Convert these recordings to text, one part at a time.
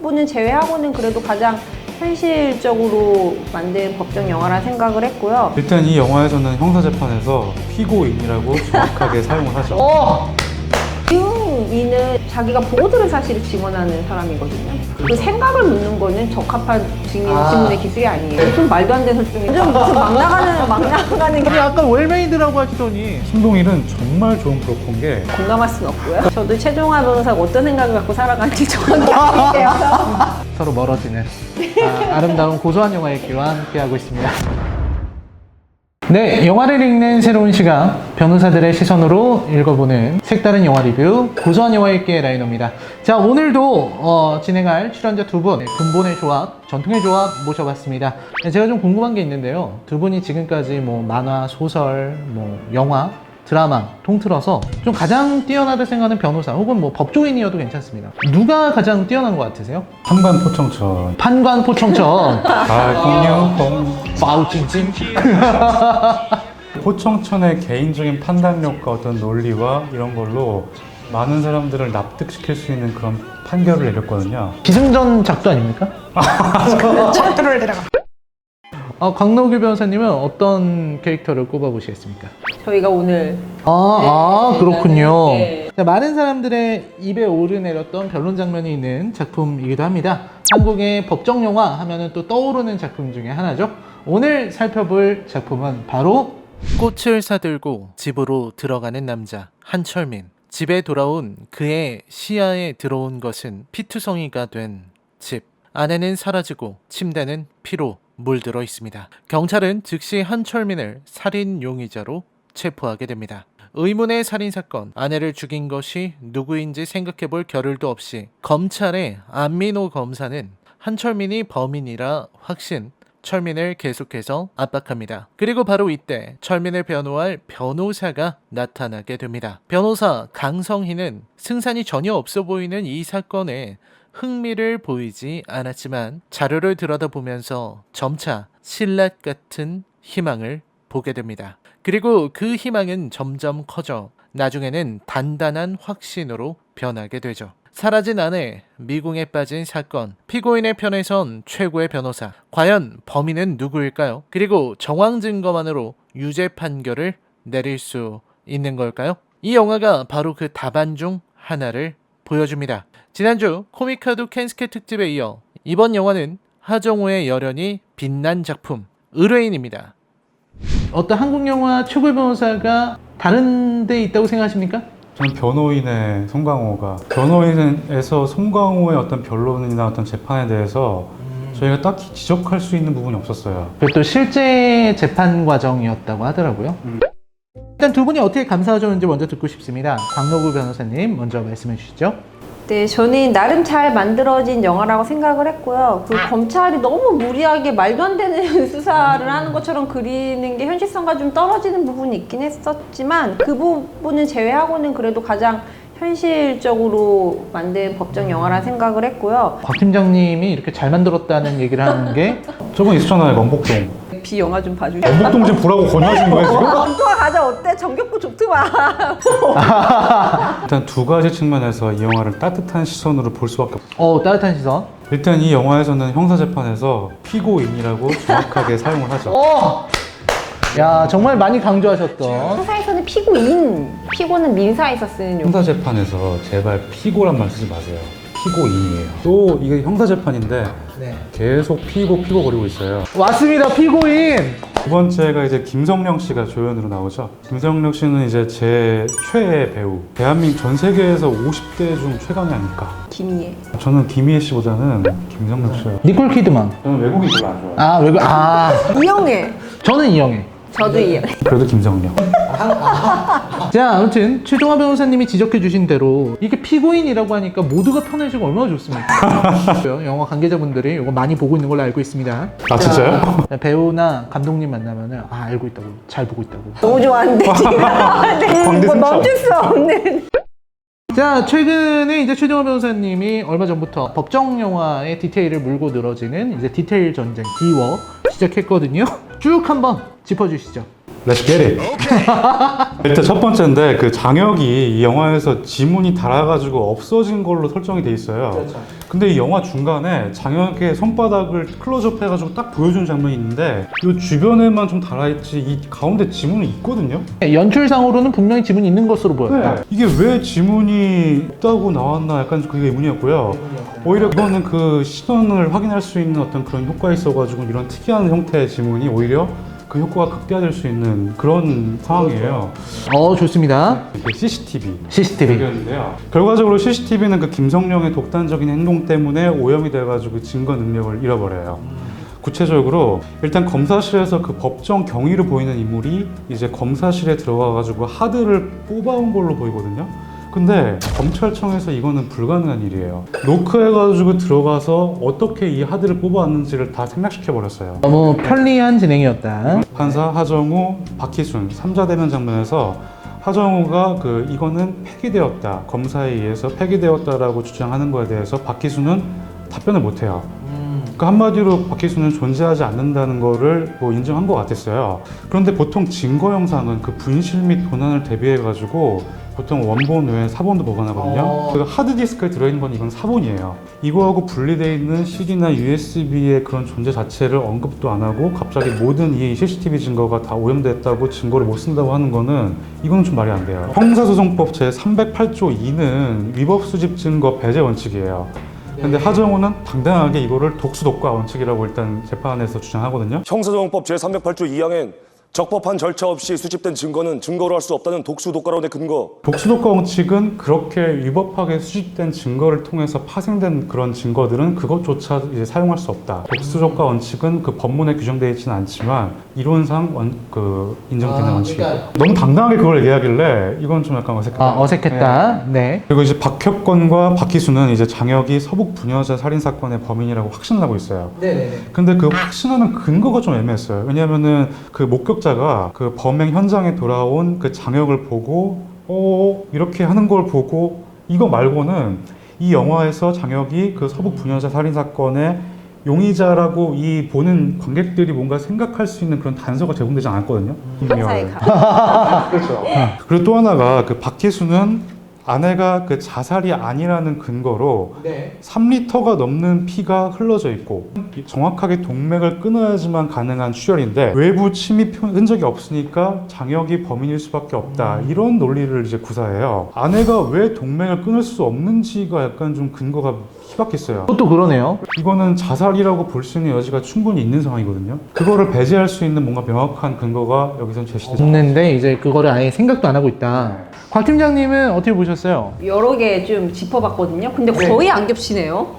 부분은 제외하고는 그래도 가장 현실적으로 만든 법정 영화라 생각을 했고요. 일단 이 영화에서는 형사재판에서 피고인이라고 정확하게 사용을 하죠. 증인은 자기가 보고 들은 사실을 증언하는 사람이거든요. 그 생각을 묻는 거는 적합한 증인의 기술이 아니에요. 좀 말도 안 되는 설정이 무슨 막 나가는 게 아니 아까 웰메이드라고 하시더니 신동일은 정말 좋은 프로포인 게 공감할 수는 없고요. 저도 최종화 변호사가 어떤 생각을 갖고 살아가는지 정확히 알게요. 서로 멀어지는 아름다운 고소한 영화의 기와 함께하고 있습니다. 네, 영화를 읽는 새로운 시각, 변호사들의 시선으로 읽어보는 색다른 영화 리뷰, 고소한 영화 읽기의 라이너입니다. 자, 오늘도 진행할 출연자 두 분, 근본의 조합, 전통의 조합 모셔봤습니다. 제가 좀 궁금한 게 있는데요. 두 분이 지금까지 뭐 만화, 소설, 뭐 영화, 드라마 통틀어서 좀 가장 뛰어나다 생각하는 변호사 혹은 뭐 법조인이어도 괜찮습니다. 누가 가장 뛰어난 것 같으세요? 판관포청천. 판관포청천. 공유공. 파우찡찡. 포청천의 개인적인 판단력과 어떤 논리와 이런 걸로 많은 사람들을 납득시킬 수 있는 그런 판결을 내렸거든요. 기승전 작도 아닙니까? 작두를 들어가. 강노규 변호사님은 어떤 캐릭터를 꼽아보시겠습니까? 저희가 오늘 그렇군요. 네. 자, 많은 사람들의 입에 오르내렸던 변론 장면이 있는 작품이기도 합니다. 한국의 법정 영화 하면은 또 떠오르는 작품 중에 하나죠. 오늘 살펴볼 작품은 바로 꽃을 사들고 집으로 들어가는 남자 한철민. 집에 돌아온 그의 시야에 들어온 것은 피투성이가 된 집. 아내는 사라지고 침대는 피로 물들어 있습니다. 경찰은 즉시 한철민을 살인 용의자로 체포하게 됩니다. 의문의 살인사건, 아내를 죽인 것이 누구인지 생각해볼 겨를도 없이 검찰의 안민호 검사는 한철민이 범인이라 확신, 철민을 계속해서 압박합니다. 그리고 바로 이때 철민을 변호할 변호사가 나타나게 됩니다. 변호사 강성희는 승산이 전혀 없어 보이는 이 사건에 흥미를 보이지 않았지만 자료를 들여다보면서 점차 신라 같은 희망을 보게 됩니다. 그리고 그 희망은 점점 커져 나중에는 단단한 확신으로 변하게 되죠. 사라진 아내, 미궁에 빠진 사건, 피고인의 편에 선 최고의 변호사. 과연 범인은 누구일까요? 그리고 정황 증거만으로 유죄 판결을 내릴 수 있는 걸까요? 이 영화가 바로 그 답안 중 하나를 보여줍니다. 지난주 코믹카드 캔스케 특집에 이어 이번 영화는 하정우의 열연이 빛난 작품 의뢰인입니다. 어떤 한국 영화 최고의 변호사가 다른 데 있다고 생각하십니까? 저는 변호인의 송강호가 변호인에서 송강호의 어떤 변론이나 어떤 재판에 대해서 저희가 딱히 지적할 수 있는 부분이 없었어요. 그것도 실제 재판 과정이었다고 하더라고요. 일단 두 분이 어떻게 감사하셨는지 먼저 듣고 싶습니다. 강노구 변호사님 먼저 말씀해 주시죠. 네, 저는 나름 잘 만들어진 영화라고 생각을 했고요. 그 검찰이 너무 무리하게 말도 안 되는 수사를 하는 것처럼 그리는 게 현실성과 좀 떨어지는 부분이 있긴 했었지만 그 부분은 제외하고는 그래도 가장 현실적으로 만든 법정 영화라 생각을 했고요. 박 팀장님이 이렇게 잘 만들었다는 얘기를 하는 게 저번에 있었잖아요, 원복동. 비 영화 좀 봐주세요. 원복동 좀 보라고 권유하신 거예요, 지금? 원투와 가자 어때? 정겹고 좋더만. 일단 두 가지 측면에서 이 영화를 따뜻한 시선으로 볼 수밖에 없어요. 따뜻한 시선. 일단 이 영화에서는 형사재판에서 피고인이라고 정확하게 사용을 하죠. 야, 정말 많이 강조하셨던. 형사에서는 피고인, 피고는 민사에서 쓰는 용. 형사재판에서 제발 피고란 말 쓰지 마세요. 피고인이에요. 또 이게 형사재판인데 네. 계속 피고거리고 있어요. 왔습니다, 피고인. 두 번째가 이제 김성령 씨가 조연으로 나오죠. 김성령 씨는 이제 제 최애 배우. 대한민국 전 세계에서 50대 중 최강이 아닐까. 김희애. 저는 김희애 씨보다는 김성령 씨요. 니콜 키드만. 저는 외국인 별로 안 좋아해요. 이영애. 저는 이영애. 저도 이영애. 그래도 김성령. 자, 아무튼 최종화 변호사님이 지적해 주신 대로 이게 피고인이라고 하니까 모두가 편해지고 얼마나 좋습니까? 영화 관계자분들이 이거 많이 보고 있는 걸로 알고 있습니다. 아, 진짜요? 배우나 감독님 만나면은 알고 있다고, 잘 보고 있다고. 너무 좋아하는데 지금. 광대 뭐 승천. 멈출 수 없는. 자, 최근에 이제 최종화 변호사님이 얼마 전부터 법정 영화의 디테일을 물고 늘어지는 이제 디테일 전쟁, 디워 시작했거든요. 쭉 한번 짚어주시죠. Let's get it. 일단 첫 번째인데 그 장혁이 이 영화에서 지문이 닳아가지고 없어진 걸로 설정이 돼 있어요. 그렇죠. 근데 이 영화 중간에 장혁의 손바닥을 클로즈업 해가지고 딱 보여주는 장면이 있는데 이 주변에만 좀 닳아있지 이 가운데 지문이 있거든요. 연출상으로는 분명히 지문이 있는 것으로 보였다. 이게 왜 지문이 없다고 나왔나 약간 그게 의문이었고요. 오히려 이거는 그 신원을 확인할 수 있는 어떤 그런 효과가 있어가지고 이런 특이한 형태의 지문이 오히려 그 효과가 극대화될 수 있는 그런 상황이에요. 좋습니다. 이게 CCTV. CCTV. 인데요. 결과적으로 CCTV는 그 김성령의 독단적인 행동 때문에 오염이 돼가지고 증거 능력을 잃어버려요. 구체적으로 일단 검사실에서 그 법정 경위로 보이는 인물이 이제 검사실에 들어가가지고 하드를 뽑아온 걸로 보이거든요. 근데 검찰청에서 이거는 불가능한 일이에요. 노크해가지고 들어가서 어떻게 이 하드를 뽑아왔는지를 다 생략시켜버렸어요. 너무 편리한 진행이었다. 판사 하정우, 박희순 3자 대면 장면에서 하정우가 이거는 폐기되었다, 검사에 의해서 폐기되었다라고 주장하는 거에 대해서 박희순은 답변을 못해요. 그 한마디로 박희순은 존재하지 않는다는 거를 인정한 것 같았어요. 그런데 보통 증거 영상은 그 분실 및 도난을 대비해가지고 보통 원본 외에 사본도 보관하거든요. 그 하드디스크에 들어있는 건 이건 사본이에요. 이거하고 분리되어 있는 CD나 USB의 그런 존재 자체를 언급도 안 하고 갑자기 모든 이 CCTV 증거가 다 오염됐다고 증거를 못 쓴다고 하는 거는 이거는 좀 말이 안 돼요. 형사소송법 제308조 2는 위법 수집 증거 배제 원칙이에요. 근데 하정우는 당당하게 이거를 독수독과 원칙이라고 일단 재판에서 주장하거든요. 형사소송법 제308조 2항엔 적법한 절차 없이 수집된 증거는 증거로 할 수 없다는 독수독가론의 근거. 독수독과 원칙은 그렇게 위법하게 수집된 증거를 통해서 파생된 그런 증거들은 그것조차 이제 사용할 수 없다. 독수독과 원칙은 그 법문에 규정되어 있지는 않지만 이론상 인정되는 원칙이고. 그러니까... 너무 당당하게 그걸 얘기하길래 이건 좀 약간 어색하다. 어색했다. 네. 그리고 이제 박혁건과 박희수는 이제 장혁이 서북 부녀자 살인 사건의 범인이라고 확신을 하고 있어요. 네네네. 근데 그 확신하는 근거가 좀 애매했어요. 왜냐면은 그 목격자가 그 범행 현장에 돌아온 그 장혁을 보고 이렇게 하는 걸 보고 이거 말고는 이 영화에서 장혁이 그 서북 부녀자 살인 사건의 용의자라고 이 보는 관객들이 뭔가 생각할 수 있는 그런 단서가 제공되지 않았거든요. 형사의 가. 그렇죠. 그리고 또 하나가 그 박희수는 아내가 그 자살이 아니라는 근거로 3리터가 넘는 피가 흘러져 있고 정확하게 동맥을 끊어야지만 가능한 출혈인데 외부 침입 흔적이 없으니까 장혁이 범인일 수밖에 없다, 이런 논리를 이제 구사해요. 아내가 왜 동맥을 끊을 수 없는지가 약간 좀 근거가 희박했어요. 그것도 그러네요. 이거는 자살이라고 볼 수 있는 여지가 충분히 있는 상황이거든요. 그거를 배제할 수 있는 뭔가 명확한 근거가 여기선 제시되죠. 없는데 이제 그거를 아예 생각도 안 하고 있다. 곽 팀장님은 어떻게 보셨어요? 여러 개 좀 짚어봤거든요. 근데 거의 안 겹치네요.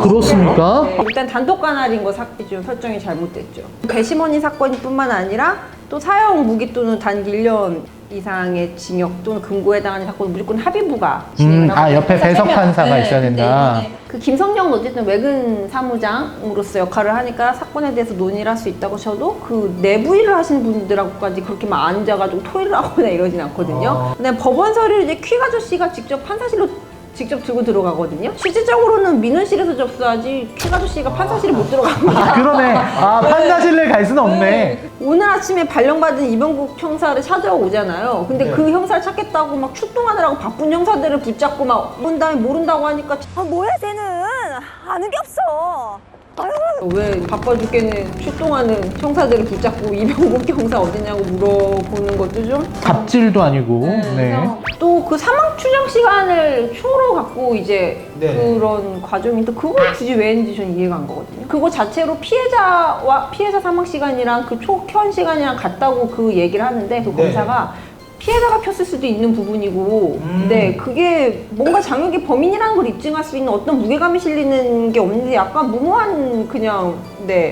그렇습니까? 네, 일단 단독 관할인 거 좀 설정이 잘못됐죠. 배심원이 사건뿐만 아니라 또 사형 무기 또는 단기 1년 이상의 징역 또는 금고에 해당하는 사건은 무조건 합의부가 진행을 하고 옆에 배석 판사가 있어야 된다. 네. 그 김성령은 어쨌든 외근 사무장으로서 역할을 하니까 사건에 대해서 논의를 할 수 있다고 쳐도 그 내부 일을 하시는 분들하고까지 그렇게 막 앉아가지고 토의를 하거나 이러진 않거든요. 근데 법원 서류를 이제 퀵 아저씨가 직접 판사실로 직접 들고 들어가거든요. 실질적으로는 민원실에서 접수하지 퀵 아저씨가 판사실에 못 들어갑니다. 그러네. 판사실에 갈 수는 없네. 오늘 아침에 발령받은 이병국 형사를 찾아오잖아요. 근데 그 형사를 찾겠다고 막 출동하느라고 바쁜 형사들을 붙잡고 막 모른다고 하니까 뭐야 쟤는 아는 게 없어. 왜 바빠 죽겠는 출동하는 형사들을 붙잡고 이병국 형사 어디냐고 물어보는 것도 좀 갑질도 아니고. 또 그 사망 추정 시간을 초로 갖고 이제 그런 과정이 또 그걸 굳이 왜 했는지 저는 이해가 안 가거든요. 그거 자체로 피해자 사망 시간이랑 그 초현 시간이랑 같다고 그 얘기를 하는데 그 검사가 피해자가 폈을 수도 있는 부분이고, 근데 그게 뭔가 장혁이 범인이라는 걸 입증할 수 있는 어떤 무게감이 실리는 게 없는데 약간 무모한 그냥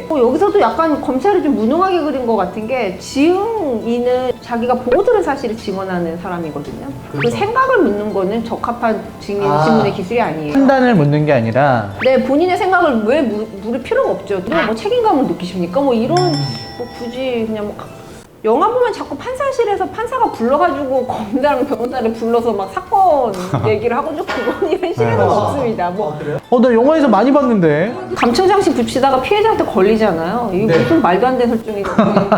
여기서도 약간 검찰이 좀 무능하게 그린 것 같은 게 지응이는 자기가 보고 들은 사실을 증언하는 사람이거든요. 그 생각을 묻는 거는 적합한 증인의 기술이 아니에요. 판단을 묻는 게 아니라 본인의 생각을 왜 물을 필요가 없죠. 뭐 책임감을 느끼십니까? 뭐 이런 굳이 그냥 영화 보면 자꾸 판사실에서 판사가 불러가지고 검사랑 변호사를 불러서 막 사건 얘기를 하고 좀 그건 현실에는 없습니다. 뭐 나 영화에서 많이 봤는데. 감청장치 붙이다가 피해자한테 걸리잖아요. 이거 무슨 말도 안 되는 설정이고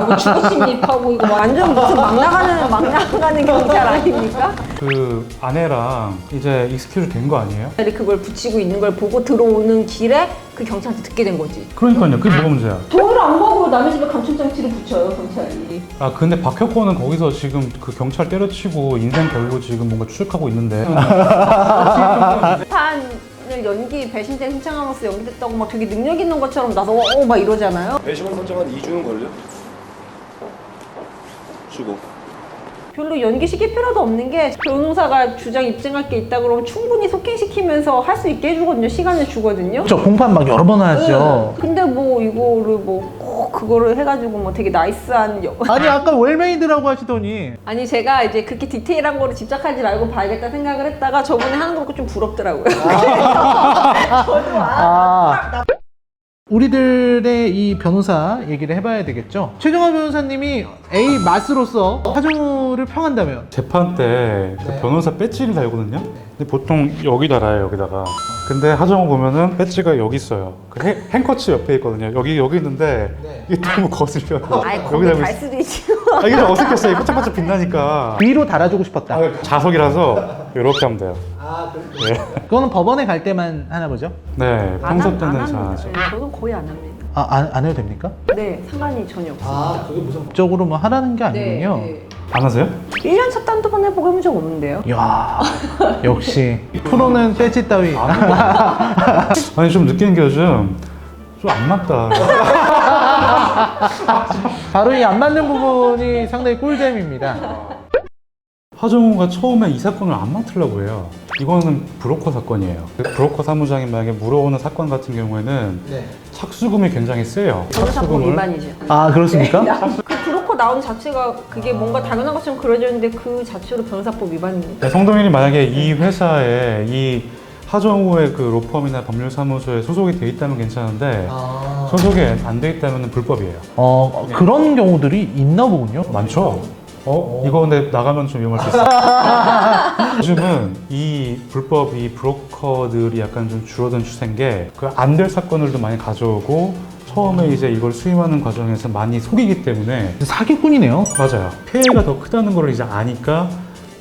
뭐 주거침 입하고 이거 완전 무슨 막 나가는 경찰 아닙니까? 그 아내랑 이제 익스큐즈 된 거 아니에요? 그걸 붙이고 있는 걸 보고 들어오는 길에 그 경찰한테 듣게 된 거지. 그러니까요. 그게 뭐가 문제야? 동의를 안 받고 남의 집에 감청장치를 붙여요 경찰이. 아 근데 박혁권은 거기서 지금 그 경찰 때려치고 인생 걸고 지금 뭔가 추적하고 있는데 판을 연기 배신자 신청하면서 연기됐다고 막 되게 능력 있는 것처럼 나서 막 이러잖아요. 배심원 선정 한 2주는 걸려? 수고. 별로 연기 시킬 필요도 없는 게 변호사가 주장 입증할 게 있다 그러면 충분히 속행시키면서 할 수 있게 해주거든요. 시간을 주거든요. 저 공판 막 여러 번 하죠. 근데 뭐 이거를 뭐 꼭 그거를 해가지고 뭐 되게 나이스한 아니 아까 웰메이드라고 하시더니. 아니 제가 이제 그렇게 디테일한 거를 집착하지 말고 봐야겠다 생각을 했다가 저번에 하는 거 보고 좀 부럽더라고요. 저도 우리들의 이 변호사 얘기를 해봐야 되겠죠. 최정화 변호사님이 A 맛으로서 하정우를 평한다면 재판 때그 변호사 배지를 달거든요. 근데 보통 여기 달아요, 여기다가. 근데 하정우 보면은 배지가 여기 있어요. 그 행커치 옆에 있거든요. 여기 있는데 이게 너무 거슬려요. 아예 여기 거기 달고 갈 있어요. 수도 있지. 아, 이게 좀 어색했어요. 반짝반짝 빛나니까. 위로 달아주고 싶었다. 자석이라서 이렇게 하면 돼요. 그거는 법원에 갈 때만 하나 보죠? 네, 평소 때는 잘 안 합니다. 하죠. 네, 저는 거의 안 합니다. 안 해도 됩니까? 네, 상관이 전혀 없습니다. 그게 무슨 법적으로 뭐 하라는 게 아니군요. 네. 안 하세요? 1년 차 단도 번 해보고 해본 적 없는데요. 이야, 역시 프로는 배지 따위. 아니 좀 느끼는 게 요즘 좀 안 맞다. 바로 이 안 맞는 부분이 상당히 꿀잼입니다. 하정우가 처음에 이 사건을 안 맡으려고 해요. 이거는 브로커 사건이에요. 브로커 사무장이 만약에 물어오는 사건 같은 경우에는 착수금이 굉장히 세요. 변호사법 위반이죠. 아 그렇습니까? 그 브로커 나오는 자체가 그게 뭔가 당연한 것처럼 그려져 있는데 그 자체로 변호사법 위반입니다. 네, 성동일이 만약에 이 회사에 이 하정우의 그 로펌이나 법률사무소에 소속이 돼 있다면 괜찮은데 소속이 안 돼 있다면 불법이에요. 그런 경우들이 있나 보군요. 많죠? 이거 근데 나가면 좀 위험할 수 있어요. 요즘은 이 불법 이 브로커들이 약간 좀 줄어든 추세인 게 그 안 될 사건들도 많이 가져오고 처음에 이제 이걸 수임하는 과정에서 많이 속이기 때문에 사기꾼이네요. 맞아요. 피해가 더 크다는 걸 이제 아니까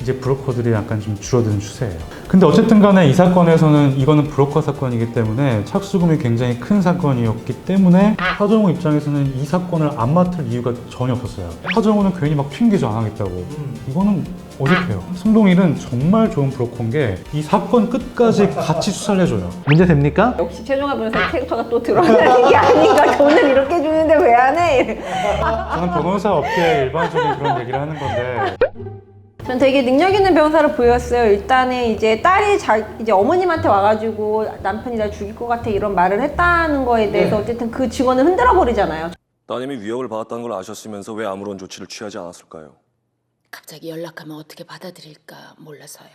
이제 브로커들이 약간 좀 줄어드는 추세예요. 근데 어쨌든 간에 이 사건에서는 이거는 브로커 사건이기 때문에 착수금이 굉장히 큰 사건이었기 때문에 하정우 입장에서는 이 사건을 안 맡을 이유가 전혀 없었어요. 하정우는 괜히 막 핑계죠, 안 하겠다고. 이거는 어색해요. 성동일은 정말 좋은 브로커인 게 이 사건 끝까지 같이 수사를 해줘요. 문제 됩니까? 역시 최종화 변호사 캐릭터가 또 드러나는 게 아닌가. 돈을 이렇게 주는데 왜 안 해? 저는 변호사 업계의 일반적인 그런 얘기를 하는 건데 전 되게 능력 있는 변호사를 보였어요. 일단은 이제 딸이 이제 어머님한테 와가지고 남편이 날 죽일 것 같아 이런 말을 했다는 거에 대해서 어쨌든 그 직원을 흔들어 버리잖아요. 따님이 위협을 받았다는 걸 아셨으면서 왜 아무런 조치를 취하지 않았을까요? 갑자기 연락하면 어떻게 받아들일까 몰라서요.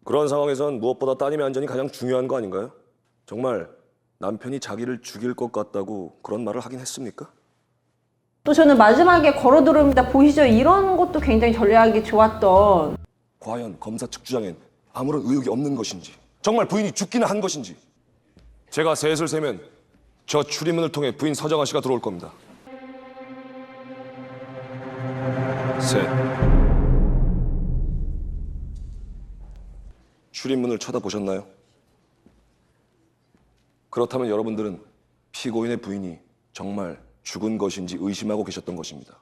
그런 상황에선 무엇보다 따님의 안전이 가장 중요한 거 아닌가요? 정말 남편이 자기를 죽일 것 같다고 그런 말을 하긴 했습니까? 또 저는 마지막에 걸어 들어옵니다 보이시죠? 이런 것도 굉장히 전략이 좋았던. 과연 검사 측 주장엔 아무런 의혹이 없는 것인지, 정말 부인이 죽기는 한 것인지. 제가 셋을 세면 저 출입문을 통해 부인 서정아 씨가 들어올 겁니다. 셋. 출입문을 쳐다보셨나요? 그렇다면 여러분들은 피고인의 부인이 정말 죽은 것인지 의심하고 계셨던 것입니다.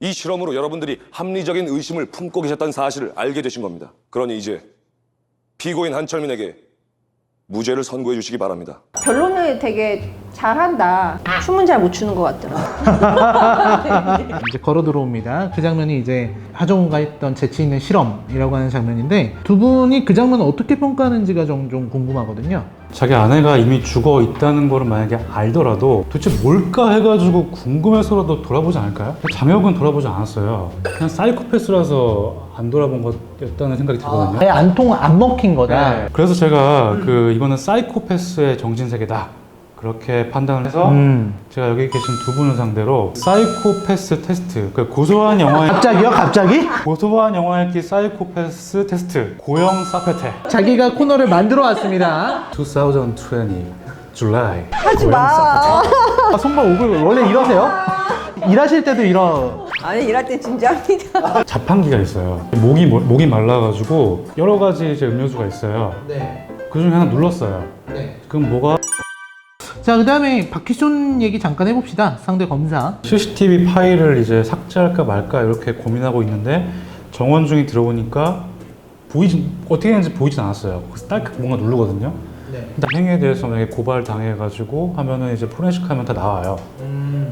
이 실험으로 여러분들이 합리적인 의심을 품고 계셨다는 사실을 알게 되신 겁니다. 그러니 이제 피고인 한철민에게 무죄를 선고해 주시기 바랍니다. 변론을 되게 잘한다. 춤은 잘 못 추는 것 같더라고요. 이제 걸어 들어옵니다. 그 장면이 이제 하정우가 했던 재치 있는 실험이라고 하는 장면인데 두 분이 그 장면을 어떻게 평가하는지가 좀 궁금하거든요. 자기 아내가 이미 죽어 있다는 거를 만약에 알더라도 도대체 뭘까 해가지고 궁금해서라도 돌아보지 않을까요? 장혁은 돌아보지 않았어요. 그냥 사이코패스라서 안 돌아본 거였다는 생각이 들거든요. 아예 안 먹힌 거다. 그래서 제가 이거는 사이코패스의 정신세계다 그렇게 판단을 해서 제가 여기 계신 두 분을 상대로 사이코패스 테스트, 그 고소한 영화의 갑자기요? 갑자기? 고소한 영화 읽기 사이코패스 테스트 고형 사페테 자기가 코너를 만들어 왔습니다. 2020 줄라이. 하지 마. 아, 손발 오글 원래 이러세요? 일하실 때도 이러. 아니 일할 때 진지합니다. 자판기가 있어요. 목이 말라가지고 여러 가지 이제 음료수가 있어요. 네. 그 중에 하나 눌렀어요. 네. 그럼 뭐가 자, 그다음에 박희순 얘기 잠깐 해봅시다. 상대 검사. CCTV 파일을 이제 삭제할까 말까 이렇게 고민하고 있는데 정원중이 들어오니까 어떻게 했는지 보이진 않았어요. 그래서 딸깍 뭔가 누르거든요. 네. 일단 행위에 대해서 만약에 고발 당해가지고 하면은 이제 포렌식 하면 다 나와요.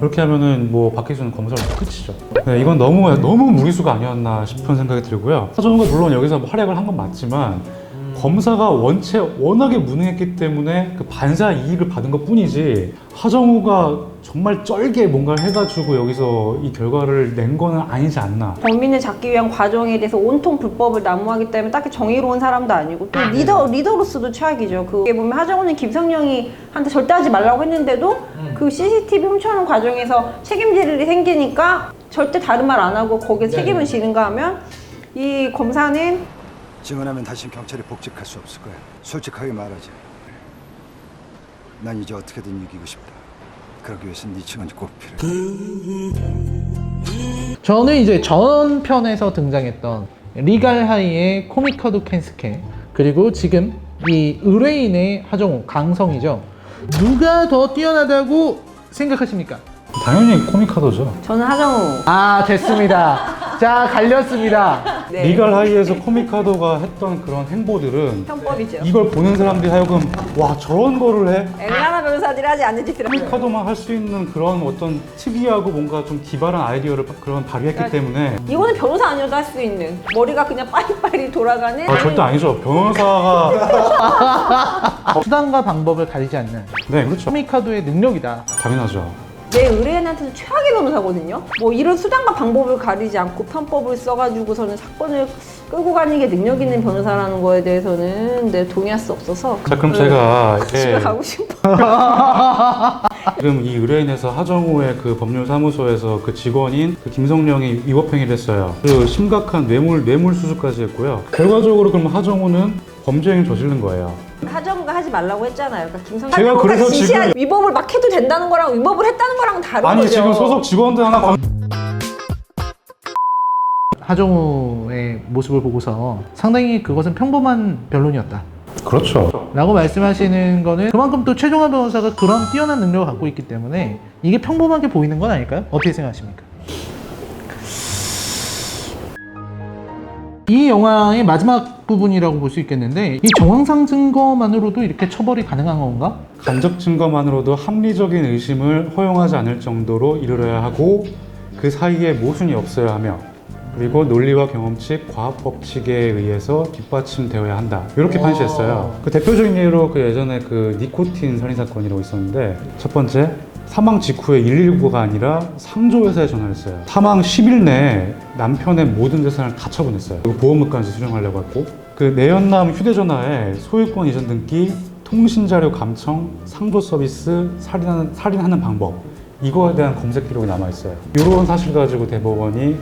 그렇게 하면은 뭐 박희순 검사로 끝이죠. 네, 이건 너무 무리수가 아니었나 싶은 생각이 들고요. 하정우가 물론 여기서 활약을 한 건 맞지만 검사가 워낙에 무능했기 때문에 그 반사 이익을 받은 것 뿐이지 하정우가 정말 쩔게 뭔가를 해가지고 여기서 이 결과를 낸 거는 아니지 않나. 범인을 잡기 위한 과정에 대해서 온통 불법을 난무하기 때문에 딱히 정의로운 사람도 아니고 또 리더로서도 최악이죠. 그게 보면 하정우는 김성령이 한테 절대 하지 말라고 했는데도 그 CCTV 훔쳐오는 과정에서 책임질 일이 생기니까 절대 다른 말 안 하고 거기에 책임을 지는가 하면 이 검사는 증언하면 다신 경찰에 복직할 수 없을 거야. 솔직하게 말하지. 난 이제 어떻게든 이기고 싶다. 그러기 위해선 네 증언이 꼭 필요해. 저는 이제 전편에서 등장했던 리갈 하이의 코미카도 켄스케, 그리고 지금 이 의뢰인의 하정우, 강성이죠. 누가 더 뛰어나다고 생각하십니까? 당연히 코미카도죠. 저는 하정우. 아, 됐습니다. 자, 갈렸습니다. 네. 리갈 하이에서 코미카도가 했던 그런 행보들은 편법이죠. 이걸 보는 사람들이 하여금 와 저런 거를 해? 앵간한 변호사들이 하지 않는 짓을 하는 거예요. 코미카도만 할 수 있는 그런 어떤 특이하고 뭔가 좀 기발한 아이디어를 그런 발휘했기 때문에 이거는 변호사 아니어도 할 수 있는 머리가 그냥 빠리빠리 돌아가는 절대 아니죠. 변호사가 수단과 방법을 가리지 않는 네 그렇죠. 코미카도의 능력이다. 당연하죠. 내 의뢰인한테는 최악의 변호사거든요. 뭐 이런 수단과 방법을 가리지 않고 편법을 써가지고서는 사건을 끌고 가는 게 능력 있는 변호사라는 거에 대해서는 내 동의할 수 없어서. 자 그럼 제가 집에 가고 싶어. 지금 이 의뢰인에서 하정우의 그 법률사무소에서 그 직원인 그 김성령이 위법행위를 했어요. 그 심각한 뇌물 수수까지 했고요. 결과적으로 그럼 하정우는 범죄행위를 저지른 거예요. 하정우가 하지 말라고 했잖아요. 그러니까 김성태 제가 그래서 지시한 지금- 위법을 막 해도 된다는 거랑 위법을 했다는 거랑 다른 아니 거죠. 지금 소속 직원들 하나 하정우의 모습을 보고서 상당히 그것은 평범한 변론이었다 그렇죠. 라고 말씀하시는 거는 그만큼 또 최종환 변호사가 그런 뛰어난 능력을 갖고 있기 때문에 이게 평범하게 보이는 건 아닐까요? 어떻게 생각하십니까? 이 영화의 마지막 부분이라고 볼 수 있겠는데 이 정황상 증거만으로도 이렇게 처벌이 가능한 건가? 간접 증거만으로도 합리적인 의심을 허용하지 않을 정도로 이르러야 하고 그 사이에 모순이 없어야 하며 그리고 논리와 경험치, 과학 법칙에 의해서 뒷받침되어야 한다. 이렇게 판시했어요. 그 대표적인 예로 그 예전에 그 니코틴 살인 사건이라고 있었는데 첫 번째 사망 직후에 119가 아니라 상조회사에 전화를 했어요. 사망 10일 내에 남편의 모든 재산을 다 처분했어요. 그리고 보험금까지 수령하려고 했고 그 내연남 휴대전화에 소유권 이전 등기, 통신자료 감청, 상조 서비스, 살인하는 방법 이거에 대한 검색 기록이 남아있어요. 이런 사실 가지고 대법원이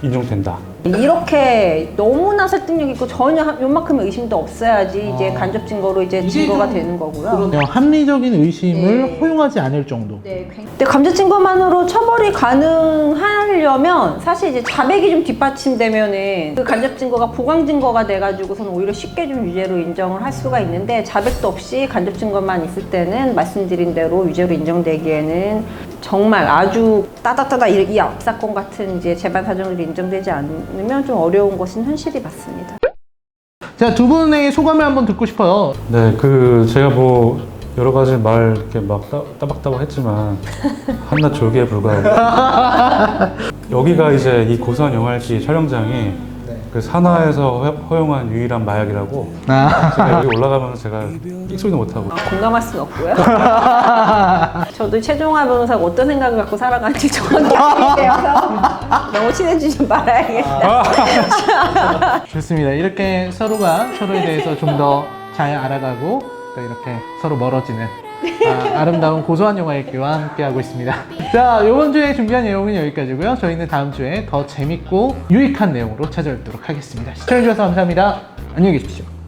인정된다. 이렇게 너무나 설득력 있고 전혀 요만큼의 의심도 없어야지 이제 간접 증거로 이제 증거가 되는 거고요. 그러네요. 합리적인 의심을 네. 허용하지 않을 정도. 네, 근데 간접 증거만으로 처벌이 가능하려면 사실 이제 자백이 좀 뒷받침되면은 그 간접 증거가 보강 증거가 돼가지고서는 오히려 쉽게 좀 유죄로 인정을 할 수가 있는데 자백도 없이 간접 증거만 있을 때는 말씀드린 대로 유죄로 인정되기에는 정말 아주 따닥따닥 이 앞사건 같은 이제 재반 사정들이 인정되지 않으면 좀 어려운 것은 현실이 맞습니다. 자, 두 분의 소감을 한번 듣고 싶어요. 네, 그 제가 뭐 여러 가지 말 이렇게 막 따박따박 했지만 한낱 졸기에 불과하고 여기가 이제 이 고소한 영화일기 촬영장이 그 산하에서 허용한 유일한 마약이라고 제가 여기 올라가면 제가 삑소리도 못하고 공감할 수는 없고요. 저도 최종화 변호사가 어떤 생각을 갖고 살아가는지 정확히 알게 되어서 너무 친해지지 말아야겠다. 좋습니다. 이렇게 서로가 서로에 대해서 좀 더 잘 알아가고 또 이렇게 서로 멀어지는 아름다운 고소한 영화 읽기와 함께하고 있습니다. 자, 이번 주에 준비한 내용은 여기까지고요. 저희는 다음 주에 더 재밌고 유익한 내용으로 찾아뵙도록 하겠습니다. 시청해주셔서 감사합니다. 안녕히 계십시오.